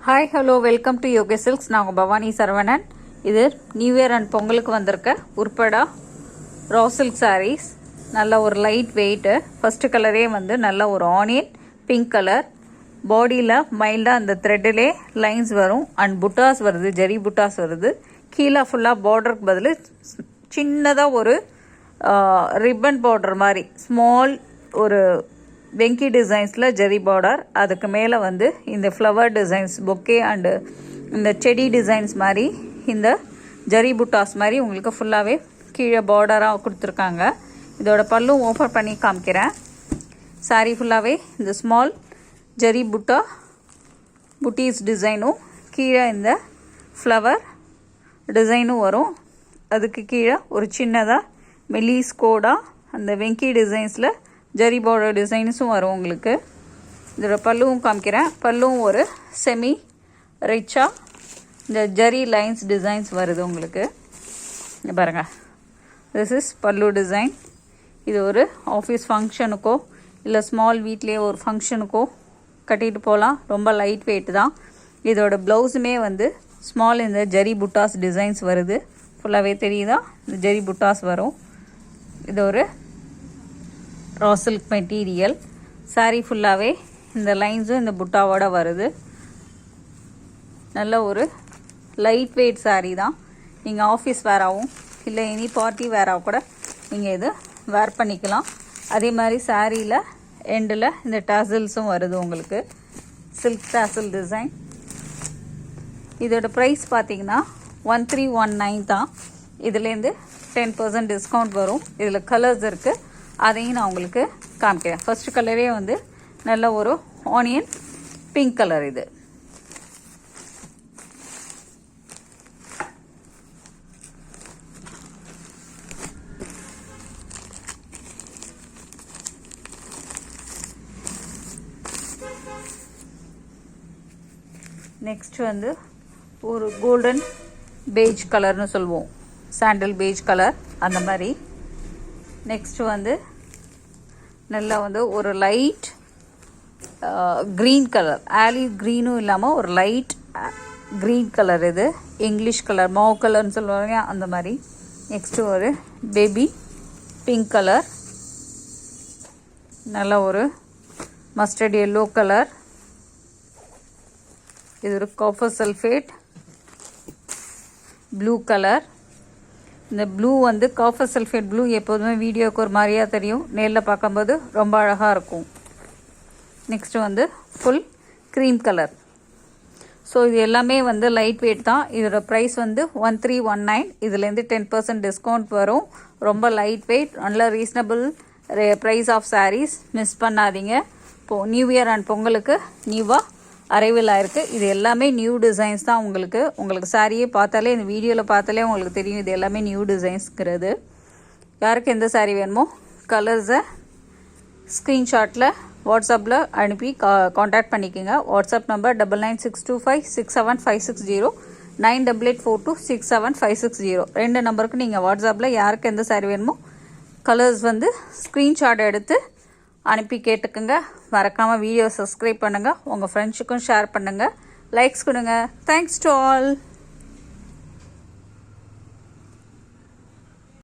Hi hello welcome to Yoge silks. நான் உங்கள் பவானி சரவணன். இது நியூ இயர் அண்ட் பொங்கலுக்கு வந்திருக்க உருப்படா ரா சில்க் சாரீஸ். நல்ல ஒரு லைட் வெயிட்டு. ஃபஸ்ட்டு கலரே வந்து நல்ல ஒரு ஆனியன் பிங்க் கலர். பாடியில் மைல்டாக அந்த த்ரெட்டிலே லைன்ஸ் வரும் அண்ட் புட்டாஸ் வருது, ஜரி புட்டாஸ் வருது. கீழே ஃபுல்லாக பார்டருக்கு பதில் சின்னதாக ஒரு ரிப்பன் பார்டர் மாதிரி ஸ்மால் ஒரு வெங்கி டிசைன்ஸில் ஜெரி பார்டர். அதுக்கு மேலே வந்து இந்த ஃப்ளவர் டிசைன்ஸ் பொக்கே அண்டு இந்த செடி டிசைன்ஸ் மாதிரி இந்த ஜரி புட்டாஸ் மாதிரி உங்களுக்கு ஃபுல்லாகவே கீழே பார்டராக கொடுத்துருக்காங்க. இதோட பல்லும் ஓப்பன் பண்ணி காமிக்கிறேன். சாரீ ஃபுல்லாகவே இந்த ஸ்மால் ஜரி புட்டீஸ் டிசைனும் கீழே இந்த ஃப்ளவர் டிசைனும் வரும். அதுக்கு கீழே ஒரு சின்னதாக மெலிஸ் கோடாக அந்த வெங்கி டிசைன்ஸில் ஜரி பார்டர் டிசைன்ஸும் வரும் உங்களுக்கு. இதோட பல்லுவும் காமிக்கிறேன். பல்லுவும் ஒரு செமி ரிச்சாக இந்த ஜரி லைன்ஸ் டிசைன்ஸ் வருது உங்களுக்கு. பாருங்கள், திஸ் இஸ் பல்லு டிசைன். இது ஒரு ஆஃபீஸ் ஃபங்க்ஷனுக்கோ இல்லை ஸ்மால் வீட்லேயே ஒரு ஃபங்க்ஷனுக்கோ கட்டிட்டு போகலாம். ரொம்ப லைட் வெயிட் தான். இதோட ப்ளவுஸுமே வந்து ஸ்மால் இந்த ஜரி புட்டாஸ் டிசைன்ஸ் வருது. ஃபுல்லாகவே தெரியுதா, இந்த ஜரி புட்டாஸ் வரும். இது ஒரு ரா சில்க் மெட்டீரியல். சாரீ ஃபுல்லாகவே இந்த லைன்ஸும் இந்த புட்டாவோட வருது. நல்ல ஒரு லைட் வெயிட் சாரீ தான். நீங்கள் ஆஃபீஸ் வேராகவும் இல்லை எனி பார்ட்டி வேராக கூட நீங்கள் இது வேர் பண்ணிக்கலாம். அதே மாதிரி சாரியில் எண்டில் இந்த டாசல்ஸும் வருது உங்களுக்கு, சில்க் டாசல் டிசைன். இதோட ப்ரைஸ் பார்த்தீங்கன்னா 1319 தான். இதுலேருந்து 10% டிஸ்கவுண்ட் வரும். இதில் கலர்ஸ் இருக்குது, அதையும் நான் உங்களுக்கு காமிக்கிறேன். ஃபர்ஸ்ட் கலரே வந்து நல்ல ஒரு ஆனியன் பிங்க் கலர். இது நெக்ஸ்ட் வந்து ஒரு கோல்டன் பேஜ் கலர்னு சொல்லுவோம், சாண்டல் பேஜ் கலர் அந்த மாதிரி. நெக்ஸ்ட் வந்து நல்லா வந்து ஒரு லைட் க்ரீன் கலர், ஆலிவ் க்ரீனும் இல்லாமல் ஒரு லைட் க்ரீன் கலர். இது இங்கிலீஷ் கலர், மாவு கலர்னு சொல்லுவாங்க அந்த மாதிரி. நெக்ஸ்ட்டு ஒரு பேபி பிங்க் கலர், நல்ல ஒரு மஸ்டர்ட் எல்லோ கலர். இது ஒரு காப்பர் சல்ஃபேட் ப்ளூ கலர். இந்த ப்ளூ வந்து காப்பர் சல்ஃபேட் ப்ளூ எப்போதுமே வீடியோவுக்கு ஒரு மாதிரியாக தெரியும், நேரில் பார்க்கும்போது ரொம்ப அழகாக இருக்கும். நெக்ஸ்ட்டு வந்து ஃபுல் க்ரீம் கலர். ஸோ இது எல்லாமே வந்து லைட் வெயிட் தான். இதோட ப்ரைஸ் வந்து 1319. இதுலேருந்து 10% டிஸ்கவுண்ட் வரும். ரொம்ப லைட் வெயிட், நல்ல reasonable price of sarees. Miss பண்ணாதீங்க. இப்போது நியூ இயர் அண்ட் பொங்கலுக்கு நியூவாக அரைவில் ஆயிருக்கு. இது எல்லாமே நியூ டிசைன்ஸ் தான். உங்களுக்கு சாரியே பார்த்தாலே, இந்த வீடியோவில் பார்த்தாலே உங்களுக்கு தெரியும் இது எல்லாமே நியூ டிசைன்ஸ்ங்கிறது. யாருக்கு எந்த சாரீ வேணுமோ கலர்ஸை ஸ்க்ரீன்ஷாட்டில் வாட்ஸ்அப்பில் அனுப்பி காண்டாக்ட் பண்ணிக்கோங்க. WhatsApp number 9962567560, 9884267560. ரெண்டு நம்பருக்கு நீங்கள் வாட்ஸ்அப்பில் யாருக்கு எந்த சாரீ வேணுமோ கலர்ஸ் வந்து ஸ்க்ரீன்ஷாட் எடுத்து அனுப்பி கேட்டுக்குங்க. மறக்காமல் வீடியோ சப்ஸ்கிரைப் பண்ணுங்கள், உங்கள் ஃப்ரெண்ட்ஸுக்கும் ஷேர் பண்ணுங்கள், லைக்ஸ் கொடுங்க. Thanks to all.